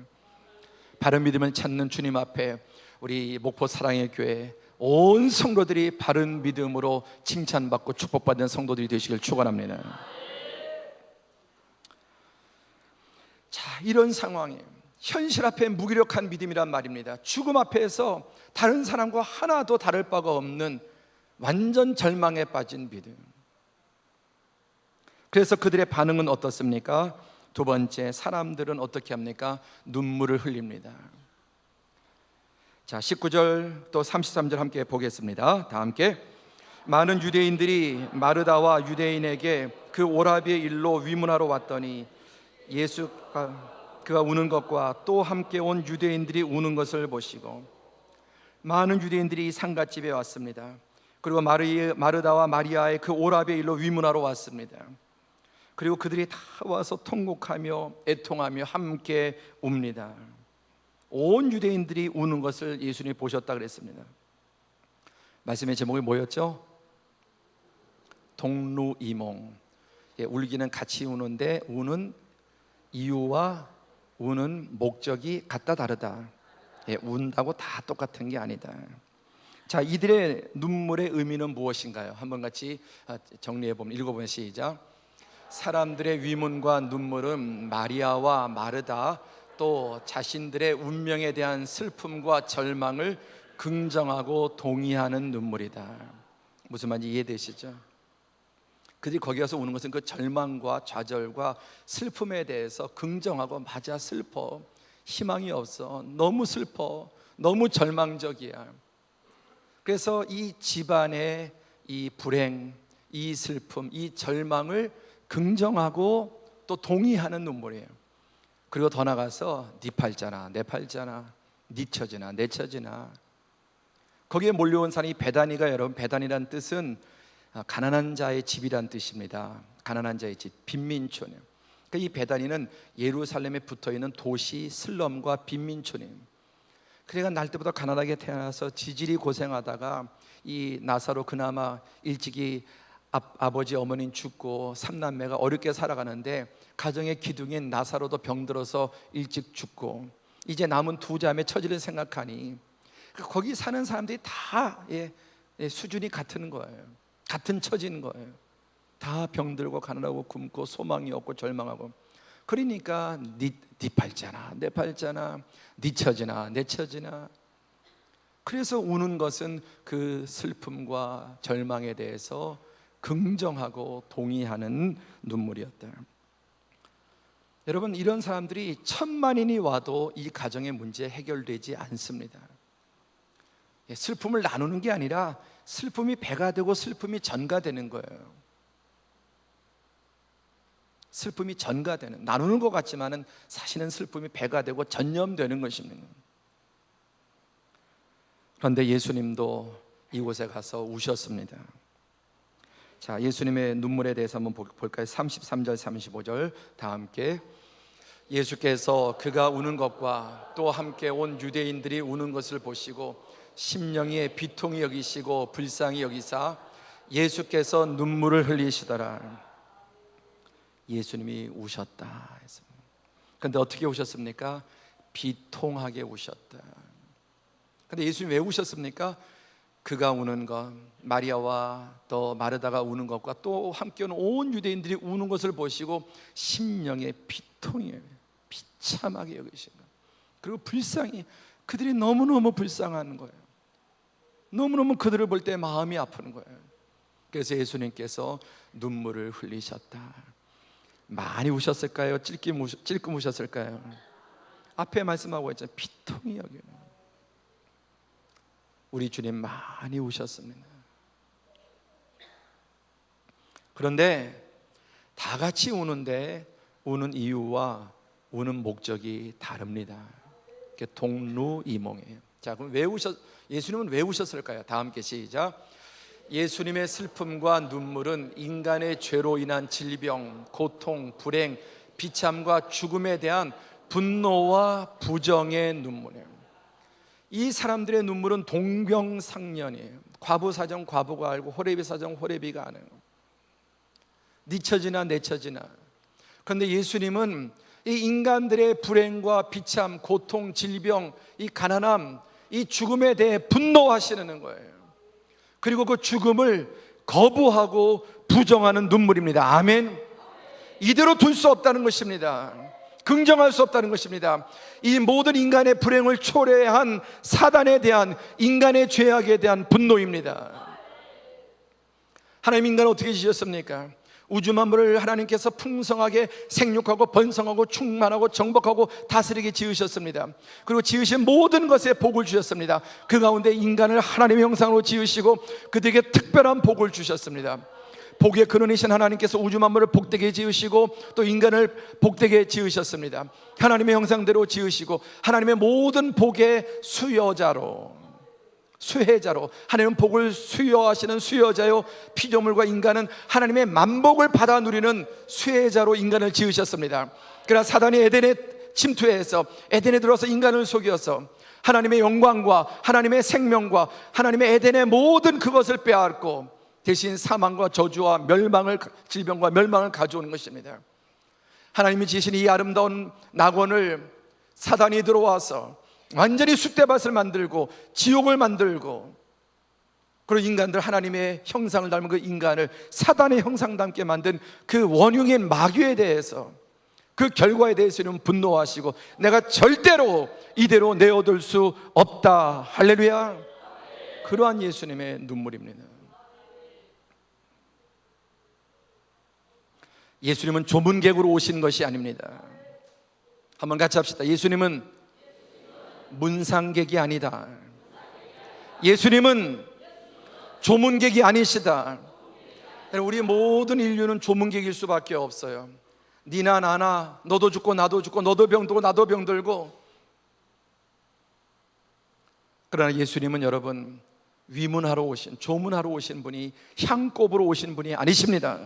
바른 믿음을 찾는 주님 앞에 우리 목포 사랑의 교회 온 성도들이 바른 믿음으로 칭찬받고 축복받는 성도들이 되시길 축원합니다. 자, 이런 상황에 현실 앞에 무기력한 믿음이란 말입니다. 죽음 앞에서 다른 사람과 하나도 다를 바가 없는 완전 절망에 빠진 믿음. 그래서 그들의 반응은 어떻습니까? 두 번째, 사람들은 어떻게 합니까? 눈물을 흘립니다. 자, 19절 또 33절 함께 보겠습니다. 다 함께. 많은 유대인들이 마르다와 유대인에게 그 오라비의 일로 위문하러 왔더니 그가 우는 것과 또 함께 온 유대인들이 우는 것을 보시고, 많은 유대인들이 상갓집에 왔습니다. 그리고 마르다와 마리아의 그 오라비의 일로 위문하러 왔습니다. 그리고 그들이 다 와서 통곡하며 애통하며 함께 웁니다. 온 유대인들이 우는 것을 예수님이 보셨다 그랬습니다. 말씀의 제목이 뭐였죠? 동루이몽. 울기는 같이 우는데 우는 이유와 우는 목적이 같다 다르다. 운다고 다 똑같은 게 아니다. 자, 이들의 눈물의 의미는 무엇인가요? 한번 같이 정리해 보면, 읽어보면 시작. 사람들의 위문과 눈물은 마리아와 마르다, 또 자신들의 운명에 대한 슬픔과 절망을 긍정하고 동의하는 눈물이다. 무슨 말인지 이해되시죠? 그들이 거기 가서 우는 것은 그 절망과 좌절과 슬픔에 대해서 긍정하고, 맞아, 슬퍼, 희망이 없어, 너무 슬퍼, 너무 절망적이야. 그래서 이 집안의 이 불행, 이 슬픔, 이 절망을 긍정하고 또 동의하는 눈물이에요. 그리고 더 나가서 네 팔자나 내 팔자나, 네 처지나 내 처지나. 거기에 몰려온 사람이 베다니가, 여러분, 베다니란 뜻은 가난한 자의 집이란 뜻입니다. 가난한 자의 집, 빈민촌이에요. 그러니까 이 베다니는 예루살렘에 붙어있는 도시 슬럼과 빈민촌이에요. 그래가 날 때부터 가난하게 태어나서 지질이 고생하다가 이 나사로 그나마 일찍이 아버지 어머니는 죽고 삼남매가 어렵게 살아가는데, 가정의 기둥인 나사로도 병들어서 일찍 죽고 이제 남은 두 자매 처지를 생각하니 거기 사는 사람들이 다 수준이 같은 거예요. 같은 처지인 거예요. 다 병들고 가난하고 굶고 소망이 없고 절망하고. 그러니까 네 팔자나 내 팔자나, 네 처지나 내 처지나. 그래서 우는 것은 그 슬픔과 절망에 대해서 긍정하고 동의하는 눈물이었다. 여러분, 이런 사람들이 1000만인이 와도 이 가정의 문제 해결되지 않습니다. 슬픔을 나누는 게 아니라 슬픔이 배가 되고 슬픔이 전가되는 거예요. 슬픔이 전가되는, 나누는 것 같지만은 사실은 슬픔이 배가 되고 전염되는 것입니다. 그런데 예수님도 이곳에 가서 우셨습니다. 자, 예수님의 눈물에 대해서 한번 볼까요? 33절 35절 다 함께. 예수께서 그가 우는 것과 또 함께 온 유대인들이 우는 것을 보시고 심령에 비통히 여기시고 불쌍히 여기사 예수께서 눈물을 흘리시더라. 예수님이 우셨다. 근데 어떻게 우셨습니까? 비통하게 우셨다. 근데 예수님 왜 우셨습니까? 그가 우는 것, 마리아와 또 마르다가 우는 것과 또 함께 오는 온 유대인들이 우는 것을 보시고 심령의 비통이에요. 비참하게 여기신 거예요. 그리고 불쌍히, 그들이 너무너무 불쌍한 거예요. 너무너무 그들을 볼 때 마음이 아픈 거예요. 그래서 예수님께서 눈물을 흘리셨다. 많이 우셨을까요? 찔끔 우셨을까요? 앞에 말씀하고 있잖아요. 비통이 여기는. 우리 주님 많이 우셨습니다. 그런데 다 같이 우는데 우는 이유와 우는 목적이 다릅니다. 동루이몽이에요. 자, 그럼 예수님은 왜 우셨을까요? 다 함께 시작. 예수님의 슬픔과 눈물은 인간의 죄로 인한 질병, 고통, 불행, 비참과 죽음에 대한 분노와 부정의 눈물이에요. 이 사람들의 눈물은 동병상련이에요. 과부 사정 과부가 알고 호레비 사정 호레비가 아는, 네 처지나 내 처지나. 그런데 예수님은 이 인간들의 불행과 비참, 고통, 질병, 이 가난함, 이 죽음에 대해 분노하시는 거예요. 그리고 그 죽음을 거부하고 부정하는 눈물입니다. 아멘. 이대로 둘 수 없다는 것입니다. 긍정할 수 없다는 것입니다. 이 모든 인간의 불행을 초래한 사단에 대한, 인간의 죄악에 대한 분노입니다. 하나님 인간을 어떻게 지으셨습니까? 우주 만물을 하나님께서 풍성하게 생육하고 번성하고 충만하고 정복하고 다스리게 지으셨습니다. 그리고 지으신 모든 것에 복을 주셨습니다. 그 가운데 인간을 하나님의 형상으로 지으시고 그들에게 특별한 복을 주셨습니다. 복의 근원이신 하나님께서 우주 만물을 복되게 지으시고 또 인간을 복되게 지으셨습니다. 하나님의 형상대로 지으시고 하나님의 모든 복의 수혜자로 하나님은 복을 수여하시는 수여자요, 피조물과 인간은 하나님의 만복을 받아 누리는 수혜자로 인간을 지으셨습니다. 그러나 사단이 에덴에 침투해서 에덴에 들어서 인간을 속여서 하나님의 영광과 하나님의 생명과 하나님의 에덴의 모든 그것을 빼앗고 대신 사망과 저주와 멸망을, 질병과 멸망을 가져오는 것입니다. 하나님이 지으신 이 아름다운 낙원을 사단이 들어와서 완전히 쑥대밭을 만들고 지옥을 만들고, 그리고 인간들 하나님의 형상을 닮은 그 인간을 사단의 형상 닮게 만든 그 원흉인 마귀에 대해서, 그 결과에 대해서는 분노하시고 내가 절대로 이대로 내어둘 수 없다. 할렐루야. 그러한 예수님의 눈물입니다. 예수님은 조문객으로 오신 것이 아닙니다. 한번 같이 합시다. 예수님은 문상객이 아니다. 예수님은 조문객이 아니시다. 우리 모든 인류는 조문객일 수밖에 없어요. 니나 나나, 너도 죽고 나도 죽고, 너도 병들고 나도 병들고. 그러나 예수님은 여러분, 위문하러 오신, 조문하러 오신 분이, 향꼽으로 오신 분이 아니십니다.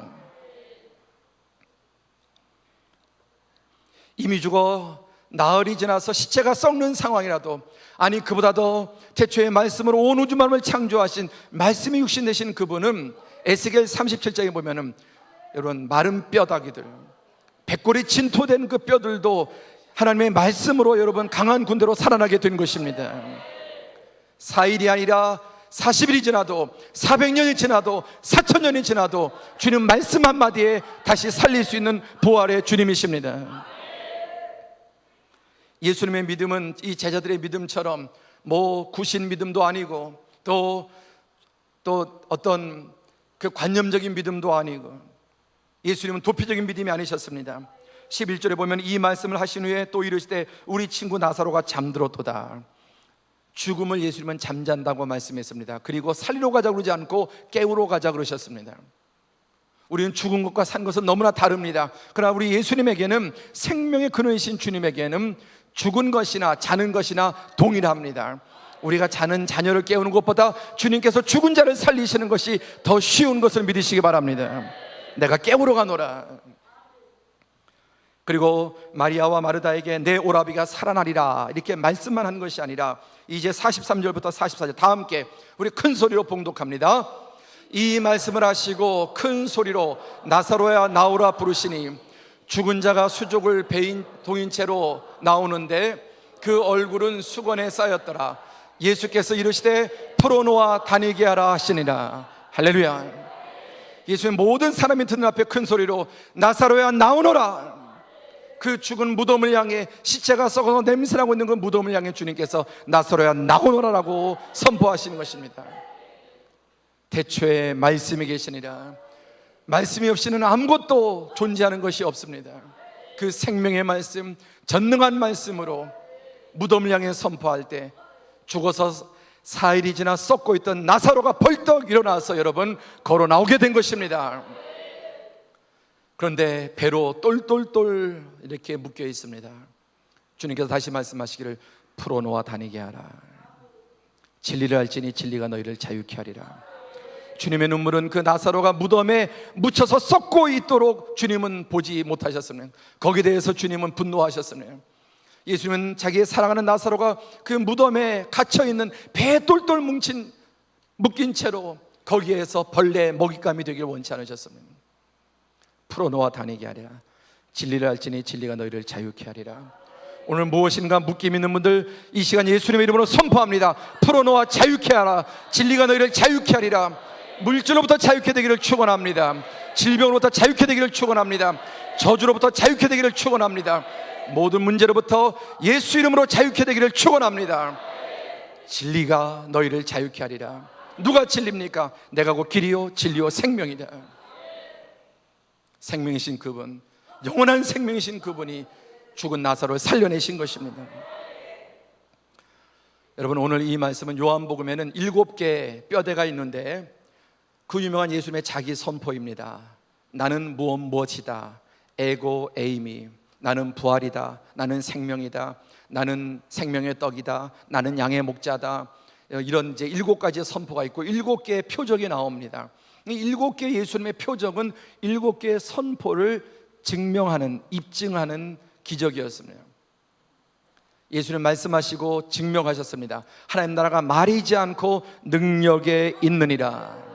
이미 죽어 나흘이 지나서 시체가 썩는 상황이라도, 아니 그보다 더 태초의 말씀으로 온 우주 만물을 창조하신 말씀이 육신 되신 그분은 에스겔 37장에 보면은 여러분, 마른 뼈다귀들, 백골이 진토된 그 뼈들도 하나님의 말씀으로 여러분 강한 군대로 살아나게 된 것입니다. 4일이 아니라 40일이 지나도, 400년이 지나도, 4000년이 지나도 주님 말씀 한마디에 다시 살릴 수 있는 부활의 주님이십니다. 예수님의 믿음은 이 제자들의 믿음처럼 뭐 구신 믿음도 아니고 또 어떤 그 관념적인 믿음도 아니고, 예수님은 도피적인 믿음이 아니셨습니다. 11절에 보면 이 말씀을 하신 후에 또 이르시되 우리 친구 나사로가 잠들었도다. 죽음을 예수님은 잠잔다고 말씀했습니다. 그리고 살리러 가자 그러지 않고 깨우러 가자 그러셨습니다. 우리는 죽은 것과 산 것은 너무나 다릅니다. 그러나 우리 예수님에게는, 생명의 근원이신 주님에게는 죽은 것이나 자는 것이나 동일합니다. 우리가 자는 자녀를 깨우는 것보다 주님께서 죽은 자를 살리시는 것이 더 쉬운 것을 믿으시기 바랍니다. 내가 깨우러 가노라. 그리고 마리아와 마르다에게 내 오라비가 살아나리라 이렇게 말씀만 한 것이 아니라 이제 43절부터 44절 다 함께 우리 큰 소리로 봉독합니다. 이 말씀을 하시고 큰 소리로 나사로야 나오라 부르시니 죽은 자가 수족을 베인 동인 채로 나오는데 그 얼굴은 수건에 쌓였더라. 예수께서 이르시되 풀어놓아 다니게 하라 하시니라. 할렐루야. 예수의 모든 사람이 듣는 앞에 큰 소리로 나사로야 나오너라. 그 죽은 무덤을 향해, 시체가 썩어서 냄새나고 있는 그 무덤을 향해 주님께서 나사로야 나오너라라고 선포하시는 것입니다. 대초에 말씀이 계시니라. 말씀이 없이는 아무것도 존재하는 것이 없습니다. 그 생명의 말씀, 전능한 말씀으로 무덤을 향해 선포할 때 죽어서 4일이 지나 썩고 있던 나사로가 벌떡 일어나서 여러분 걸어 나오게 된 것입니다. 그런데 배로 똘똘똘 이렇게 묶여 있습니다. 주님께서 다시 말씀하시기를 풀어놓아 다니게 하라. 진리를 알지니 진리가 너희를 자유케 하리라. 주님의 눈물은 그 나사로가 무덤에 묻혀서 썩고 있도록 주님은 보지 못하셨습니다. 거기에 대해서 주님은 분노하셨습니다. 예수님은 자기의 사랑하는 나사로가 그 무덤에 갇혀있는 배에 똘똘 묶인 채로 거기에서 벌레 먹잇감이 되길 원치 않으셨습니다. 풀어놓아 다니게 하리라. 진리를 알지니 진리가 너희를 자유케 하리라. 오늘 무엇인가 묶임 있는 분들 이 시간 예수님의 이름으로 선포합니다. 풀어놓아 자유케 하라. 진리가 너희를 자유케 하리라. 물질로부터 자유케 되기를 축원합니다. 질병으로부터 자유케 되기를 축원합니다. 저주로부터 자유케 되기를 축원합니다. 모든 문제로부터 예수 이름으로 자유케 되기를 축원합니다. 진리가 너희를 자유케 하리라. 누가 진리입니까? 내가 곧 길이요 진리요 생명이다. 생명이신 그분, 영원한 생명이신 그분이 죽은 나사로를 살려내신 것입니다. 여러분, 오늘 이 말씀은 요한복음에는 7개 뼈대가 있는데 그 유명한 예수님의 자기 선포입니다. 나는 무엇이다. 에고 에이미. 나는 부활이다. 나는 생명이다. 나는 생명의 떡이다. 나는 양의 목자다. 이런 이제 7가지의 선포가 있고 7개의 표적이 나옵니다. 이 7개의 예수님의 표적은 7개의 선포를 증명하는, 입증하는 기적이었습니다. 예수님 말씀하시고 증명하셨습니다. 하나님 나라가 말이지 않고 능력에 있느니라.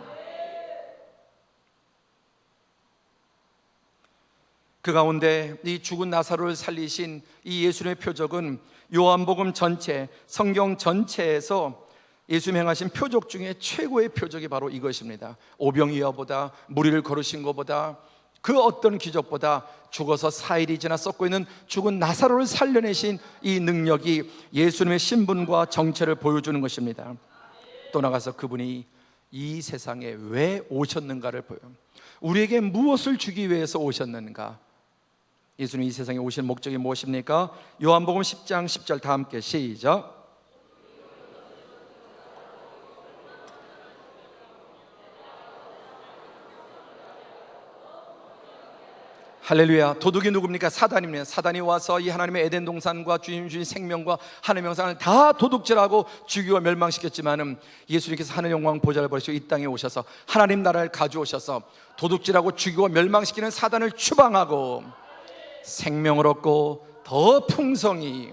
그 가운데 이 죽은 나사로를 살리신 이 예수님의 표적은 요한복음 전체, 성경 전체에서 예수님 행하신 표적 중에 최고의 표적이 바로 이것입니다. 오병이어보다, 무리를 거르신 것보다, 그 어떤 기적보다 죽어서 4일이 지나 썩고 있는 죽은 나사로를 살려내신 이 능력이 예수님의 신분과 정체를 보여주는 것입니다. 또 나가서 그분이 이 세상에 왜 오셨는가를 보여요. 우리에게 무엇을 주기 위해서 오셨는가? 예수님이 이 세상에 오신 목적이 무엇입니까? 요한복음 10장 10절 다 함께 시작. 할렐루야. 도둑이 누굽니까? 사단입니다. 사단이 와서 이 하나님의 에덴 동산과 주님 주신 생명과 하나님의 영상을 다 도둑질하고 죽이고 멸망시켰지만은 예수님께서 하늘 영광 보좌를 버리시고 이 땅에 오셔서 하나님 나라를 가져오셔서 도둑질하고 죽이고 멸망시키는 사단을 추방하고 생명을 얻고 더 풍성히.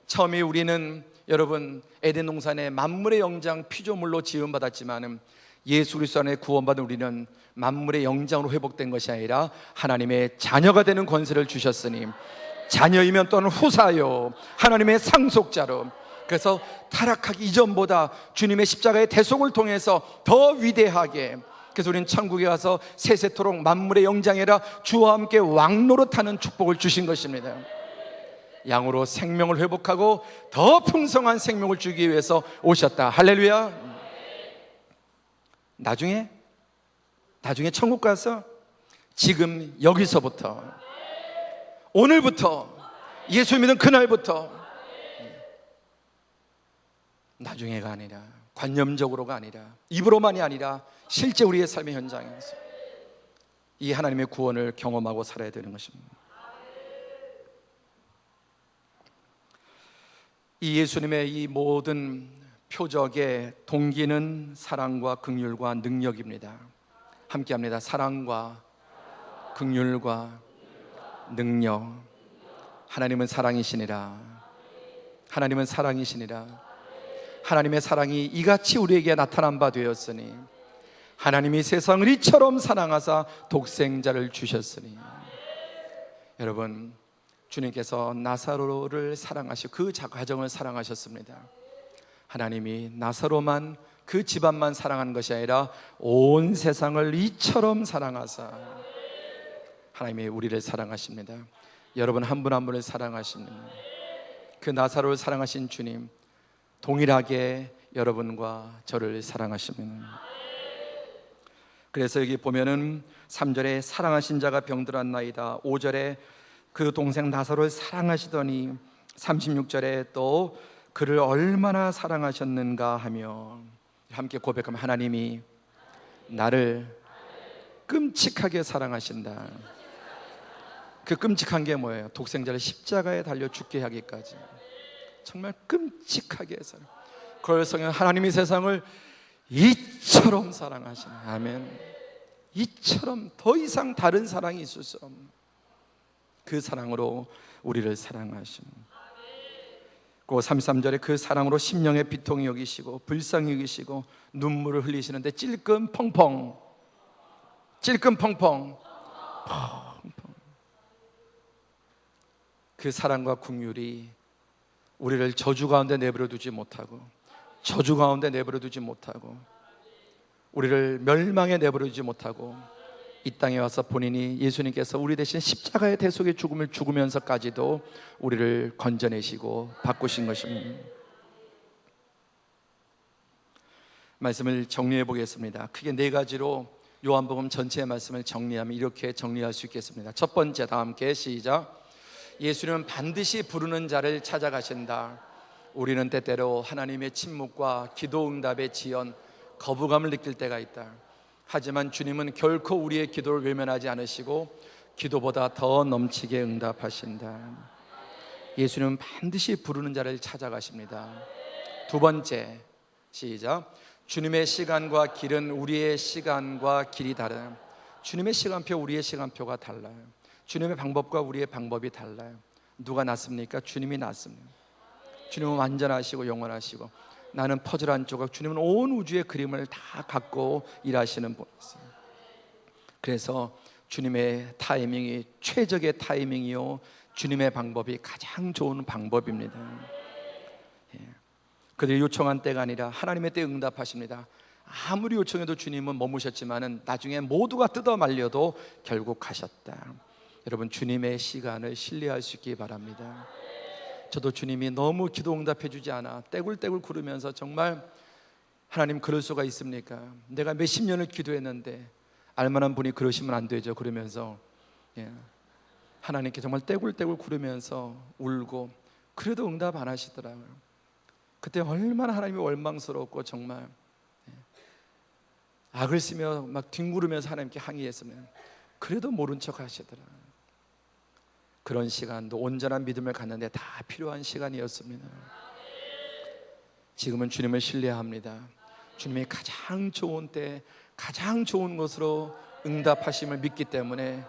처음에 우리는 여러분 에덴 동산의 만물의 영장 피조물로 지음받았지만은 예수 그리스도 안에 구원받은 우리는 만물의 영장으로 회복된 것이 아니라 하나님의 자녀가 되는 권세를 주셨으니 자녀이면 또는 후사요 하나님의 상속자로. 그래서 타락하기 이전보다 주님의 십자가의 대속을 통해서 더 위대하게, 그래서 우리는 천국에 가서 세세토록 만물의 영장이라 주와 함께 왕노릇하는 축복을 주신 것입니다. 양으로 생명을 회복하고 더 풍성한 생명을 주기 위해서 오셨다. 할렐루야. 나중에 천국 가서 지금 여기서부터, 오늘부터, 예수 믿는 그날부터, 나중에가 아니라, 관념적으로가 아니라, 입으로만이 아니라 실제 우리의 삶의 현장에서 이 하나님의 구원을 경험하고 살아야 되는 것입니다. 이 예수님의 이 모든 표적의 동기는 사랑과 긍휼과 능력입니다. 함께합니다. 사랑과 긍휼과 능력. 하나님은 사랑이시니라. 하나님은 사랑이시니라. 하나님의 사랑이 이같이 우리에게 나타난 바 되었으니 하나님이 세상을 이처럼 사랑하사 독생자를 주셨으니 여러분, 주님께서 나사로를 사랑하시고 그 과정을 사랑하셨습니다. 하나님이 나사로만, 그 집안만 사랑하는 것이 아니라 온 세상을 이처럼 사랑하사, 하나님이 우리를 사랑하십니다. 여러분 한 분 한 분을 사랑하십니다. 그 나사로를 사랑하신 주님, 동일하게 여러분과 저를 사랑하십니다. 그래서 여기 보면은 3절에 사랑하신 자가 병들었나이다, 5절에 그 동생 나사로를 사랑하시더니 36절에 또 그를 얼마나 사랑하셨는가 하며, 함께 고백하면 하나님이 나를 끔찍하게 사랑하신다. 그 끔찍한 게 뭐예요? 독생자를 십자가에 달려 죽게 하기까지 정말 끔찍하게 해서, 그걸 성경 하나님이 세상을 이처럼 사랑하시네. 아멘. 이처럼 더 이상 다른 사랑이 있을 수 없는 그 사랑으로 우리를 사랑하십니다. 그 33절에 그 사랑으로 심령의 비통이 여기시고 불쌍히 여기시고 눈물을 흘리시는데 찔끔 펑펑 그 사랑과 긍휼이 우리를 저주 가운데 내버려 두지 못하고, 저주 가운데 내버려 두지 못하고, 우리를 멸망에 내버려 두지 못하고, 이 땅에 와서 본인이, 예수님께서 우리 대신 십자가의 대속의 죽음을 죽으면서까지도 우리를 건져내시고 바꾸신 것입니다. 말씀을 정리해 보겠습니다. 크게 4가지로 요한복음 전체의 말씀을 정리하면 이렇게 정리할 수 있겠습니다. 첫 번째, 다 함께 시작. 예수님은 반드시 부르는 자를 찾아가신다. 우리는 때때로 하나님의 침묵과 기도 응답의 지연, 거부감을 느낄 때가 있다. 하지만 주님은 결코 우리의 기도를 외면하지 않으시고 기도보다 더 넘치게 응답하신다. 예수님은 반드시 부르는 자를 찾아가십니다. 두 번째, 시작. 주님의 시간과 길은 우리의 시간과 길이 다르다. 주님의 시간표, 우리의 시간표가 달라요. 주님의 방법과 우리의 방법이 달라요. 누가 낫습니까? 주님이 낫습니다. 주님은 완전하시고 영원하시고, 나는 퍼즐 한 조각, 주님은 온 우주의 그림을 다 갖고 일하시는 분이세요. 그래서 주님의 타이밍이 최적의 타이밍이요, 주님의 방법이 가장 좋은 방법입니다. 그들이 요청한 때가 아니라 하나님의 때에 응답하십니다. 아무리 요청해도 주님은 머무셨지만은 나중에 모두가 뜯어 말려도 결국 가셨다. 여러분, 주님의 시간을 신뢰할 수 있기 바랍니다. 저도 주님이 너무 기도 응답해 주지 않아 떼굴떼굴 구르면서, 정말 하나님 그럴 수가 있습니까? 내가 몇십 년을 기도했는데 알만한 분이 그러시면 안 되죠. 그러면서 하나님께 정말 떼굴떼굴 구르면서 울고, 그래도 응답 안 하시더라고요. 그때 얼마나 하나님이 원망스럽고 정말 악을 쓰며 막 뒹구르면서 하나님께 항의했으면 그래도 모른 척 하시더라고요. 그런 시간도 온전한 믿음을 갖는데 다 필요한 시간이었습니다. 지금은 주님을 신뢰합니다. 주님이 가장 좋은 때, 가장 좋은 것으로 응답하심을 믿기 때문에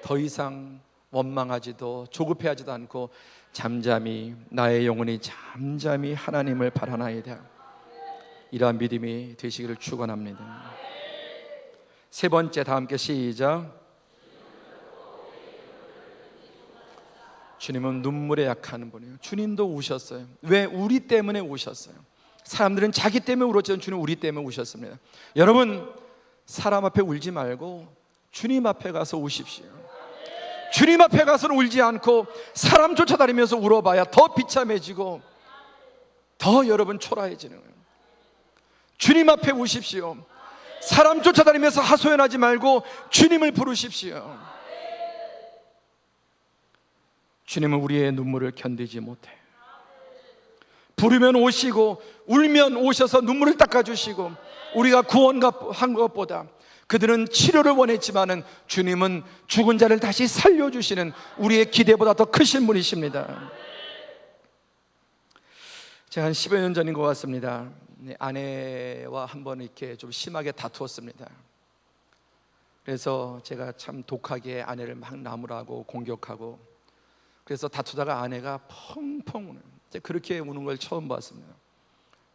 더 이상 원망하지도 조급해하지도 않고 잠잠히, 나의 영혼이 잠잠히 하나님을 바라나이다. 이러한 믿음이 되시기를 축원합니다. 세 번째, 다 함께 시작. 주님은 눈물에 약한 분이에요. 주님도 우셨어요. 왜? 우리 때문에 우셨어요. 사람들은 자기 때문에 울었지만 주님은 우리 때문에 우셨습니다. 여러분, 사람 앞에 울지 말고 주님 앞에 가서 우십시오. 주님 앞에 가서는 울지 않고 사람 쫓아다니면서 울어봐야 더 비참해지고 더 여러분 초라해지는 거예요. 주님 앞에 우십시오. 사람 쫓아다니면서 하소연하지 말고 주님을 부르십시오. 주님은 우리의 눈물을 견디지 못해요. 부르면 오시고 울면 오셔서 눈물을 닦아주시고, 우리가 구원한 것보다 그들은 치료를 원했지만은 주님은 죽은 자를 다시 살려주시는 우리의 기대보다 더 크신 분이십니다. 제가 한 10여 년 전인 것 같습니다. 아내와 한번 이렇게 좀 심하게 다투었습니다. 그래서 제가 참 독하게 아내를 막 나무라고 공격하고, 그래서 다투다가 아내가 펑펑 우는, 그렇게 우는 걸 처음 봤습니다.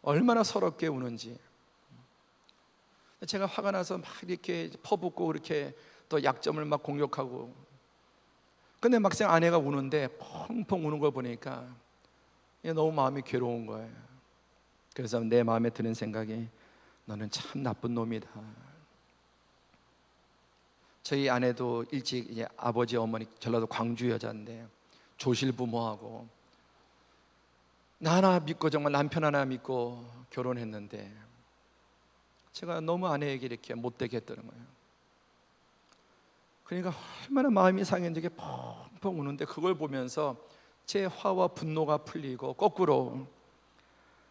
얼마나 서럽게 우는지. 제가 화가 나서 막 이렇게 퍼붓고, 그렇게 또 약점을 막 공격하고, 근데 막상 아내가 우는데 펑펑 우는 걸 보니까 너무 마음이 괴로운 거예요. 그래서 내 마음에 드는 생각이 너는 참 나쁜 놈이다. 저희 아내도 일찍 이제 아버지 어머니 전라도 광주 여자인데 조실부모하고 나 하나 믿고 정말 남편 하나 믿고 결혼했는데 제가 너무 아내에게 이렇게 못되게 했다는 거예요. 그러니까 얼마나 마음이 상했는지 펑펑 우는데 그걸 보면서 제 화와 분노가 풀리고 거꾸로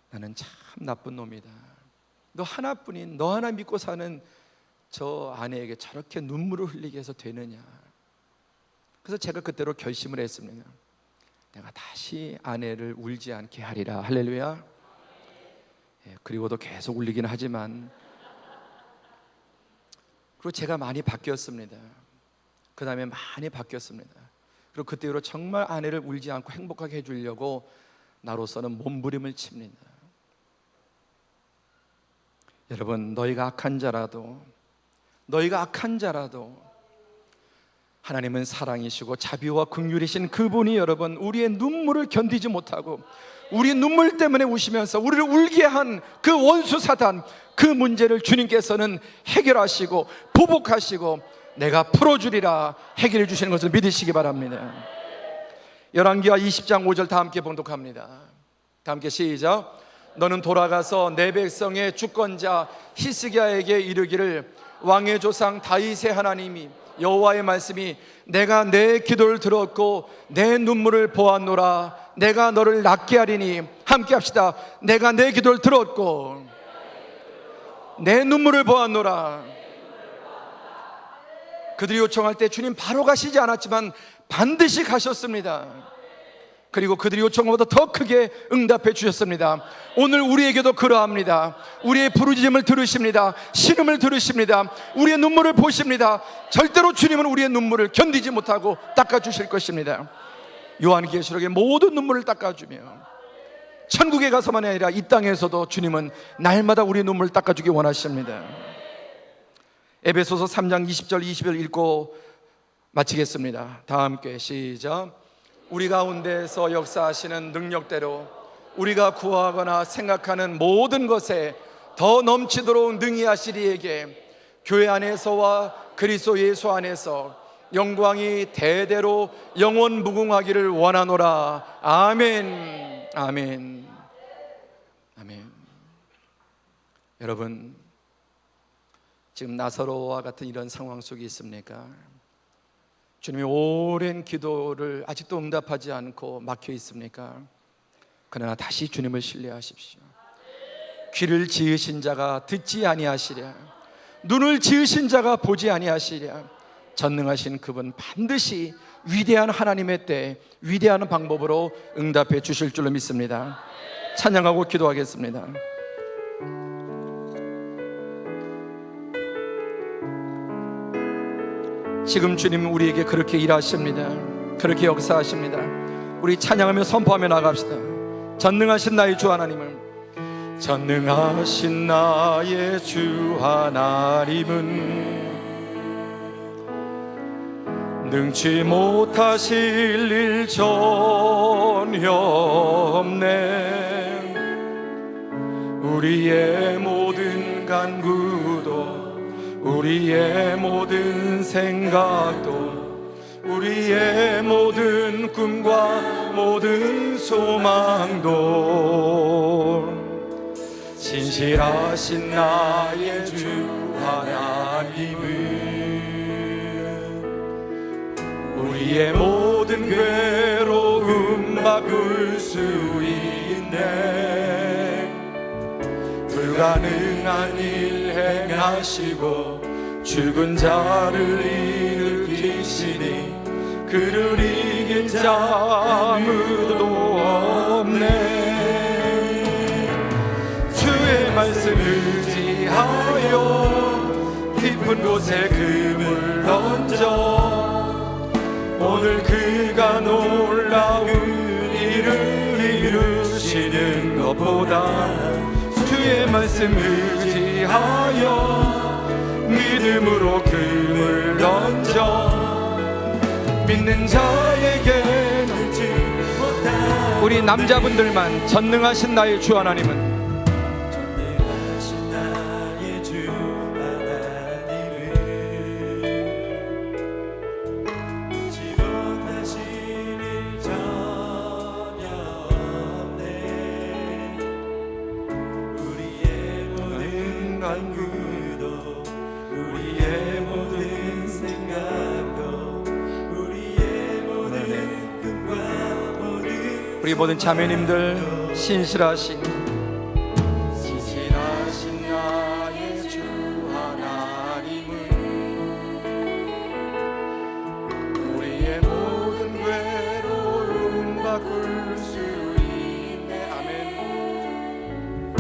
나는 참 나쁜 놈이다. 너 하나뿐인 너 하나 믿고 사는 저 아내에게 저렇게 눈물을 흘리게 해서 되느냐. 그래서 제가 그때로 결심을 했습니다. 내가 다시 아내를 울지 않게 하리라. 할렐루야. 그리고도 계속 울리긴 하지만 그리고 제가 많이 바뀌었습니다. 그 다음에 많이 바뀌었습니다. 그리고 그때 이후로 정말 아내를 울지 않고 행복하게 해주려고 나로서는 몸부림을 칩니다. 여러분, 너희가 악한 자라도 하나님은 사랑이시고 자비와 긍휼이신 그분이 여러분 우리의 눈물을 견디지 못하고 우리 눈물 때문에 우시면서 우리를 울게 한 그 원수 사단, 그 문제를 주님께서는 해결하시고 보복하시고 내가 풀어주리라 해결해 주시는 것을 믿으시기 바랍니다. 열왕기하 20장 5절 다 함께 봉독합니다. 다 함께 시작. 너는 돌아가서 내 백성의 주권자 히스기야에게 이르기를 왕의 조상 다윗의 하나님이 여호와의 말씀이 내가 내 기도를 들었고 내 눈물을 보았노라. 내가 너를 낫게 하리니 함께 합시다. 내가 내 기도를 들었고 내 눈물을 보았노라. 그들이 요청할 때 주님 바로 가시지 않았지만 반드시 가셨습니다. 그리고 그들이 요청보다 더 크게 응답해 주셨습니다. 오늘 우리에게도 그러합니다. 우리의 부르짖음을 들으십니다. 신음을 들으십니다. 우리의 눈물을 보십니다. 절대로 주님은 우리의 눈물을 견디지 못하고 닦아주실 것입니다. 요한계시록의 모든 눈물을 닦아주며 천국에 가서만이 아니라 이 땅에서도 주님은 날마다 우리의 눈물을 닦아주기 원하십니다. 에베소서 3장 20절 20절 읽고 마치겠습니다. 다 함께 시작. 우리 가운데서 역사하시는 능력대로 우리가 구하거나 생각하는 모든 것에 더 넘치도록 능히 하시리에게 교회 안에서와 그리스도 예수 안에서 영광이 대대로 영원 무궁하기를 원하노라. 아멘. 아멘. 아멘. 여러분, 지금 나사로와 같은 이런 상황 속에 있습니까? 주님이 오랜 기도를 아직도 응답하지 않고 막혀 있습니까? 그러나 다시 주님을 신뢰하십시오. 귀를 지으신 자가 듣지 아니하시랴, 눈을 지으신 자가 보지 아니하시랴. 전능하신 그분 반드시 위대한 하나님의 때 위대한 방법으로 응답해 주실 줄로 믿습니다. 찬양하고 기도하겠습니다. 지금 주님은 우리에게 그렇게 일하십니다. 그렇게 역사하십니다. 우리 찬양하며 선포하며 나갑시다. 전능하신 나의 주 하나님을, 전능하신 나의 주 하나님은 능치 못하실 일 전혀 없네. 우리의 모든 간구도 우리의 모든 생각도 우리의 모든 꿈과 모든 소망도 진실하신 나의 주 하나님은 우리의 모든 괴로움 바꿀 수 있네. 불가능한 일 행하시고 죽은 자를 일으키시니 그를 이긴 자 아무도 없네. 주의 말씀 의지하여 깊은 곳에 금을 던져 오늘 그가 놀라운 일을 이루시는 것보다 주의 말씀 의지하여 믿음으로 금을 던져 믿는 자 우리 남자분들만 전능하신 나의 주 하나님은 전능하신 나의 주 하나님은 묻지 못하신 일 전혀 없네. 우리의 모든 간구도 우리의 모든 생각도 우리의 모든 꿈과 모든 우리 모든 자매님들 신실하신 나의 주 하나님은 우리의 모든 괴로움 바꿀 수 있네. 아멘.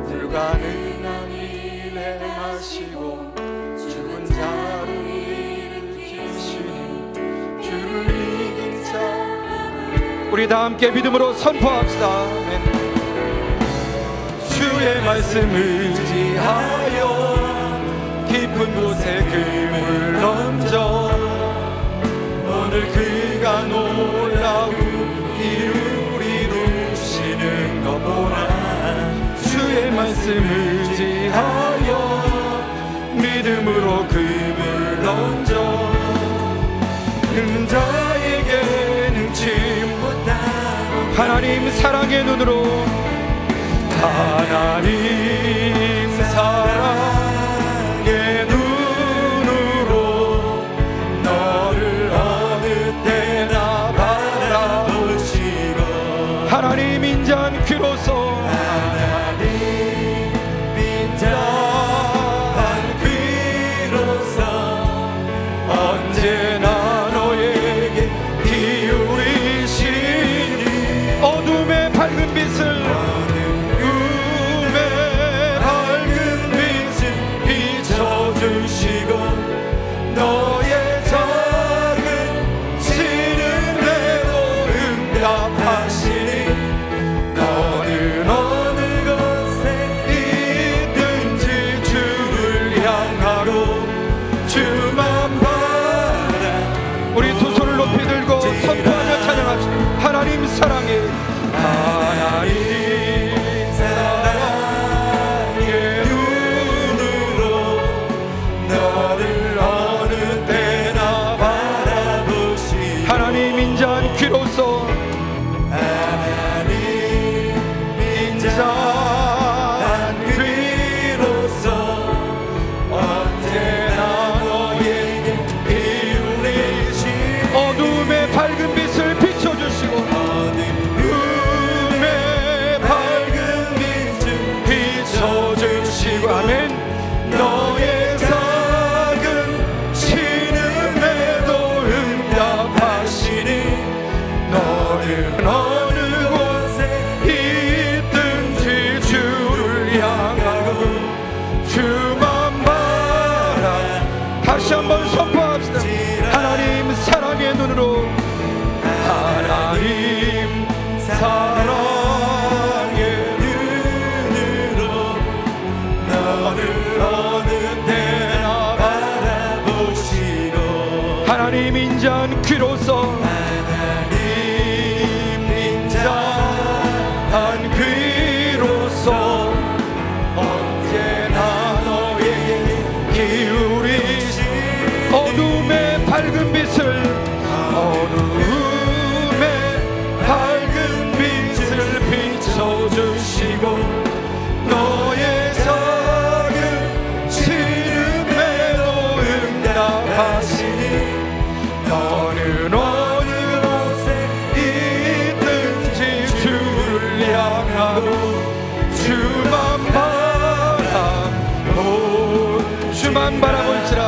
불가능한 일 행하시고 죽은 자를 일으키시니 주를 이긴 자 우리 다 함께 믿음으로 선포합시다. 아멘. 주의 말씀 의지하여 깊은 곳에 금을 던져 오늘 그가 놀라운 일을 이루시는 것 보라. 주의 말씀 의지하여 믿음으로 금을 던져 큰 자에게 능치 못하고 하나님 사랑의 눈으로 하나님 사랑의 눈으로 너를 어느 때나 바라보시고 하나님 인자한 귀로서 하나님 인자한 귀로서 언제나 너에게 기울이시니 어둠의 밝은 빛을 주시고 너의 작은 시름에도 응답하시니 너는 어느 곳에 있든지 주를 향하고 주만 바라. 우리 두 손을 높이 들고 선포하며 찬양합시다. 하나님 사랑해 하나님 귀로서 하나님 인자한 귀로서 언제나 너에게 기울이시 어둠의 밝은 빛을 비춰주시고 어둠의 밝은 빛을 비춰주시고 아멘. 너의 작은 신음에도 응답하시니 너는 어느 곳에 있든지 주를 향하고 주만 바라. 다시 한번 선포합시다. 하나님 사랑의 눈으로 하나님 사랑의 눈으로 너를 어느 때나 바라보시고 하나님 인자한 귀로서 한 귀로서 언제나 너에게 기울이시 어둠의 밝은 빛을 비춰주시고 너의 작은 시름에도 응답하시니 너는 어느 곳에 있든지 주를 향하고 주만 바라볼지라 주만 바라볼지라.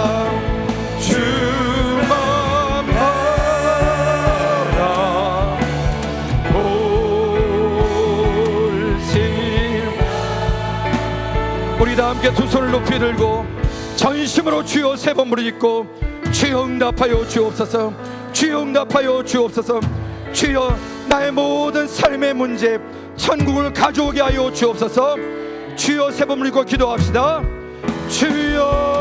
우리 다 함께 두 손을 높이 들고 전심으로 주여 세 번 부르짖고 주여 응답하여 주옵소서. 주여 응답하여 주옵소서. 주여 나의 모든 삶의 문제 천국을 가져오게 하여 주옵소서. 주여 세 번 부르짖고 기도합시다. 주여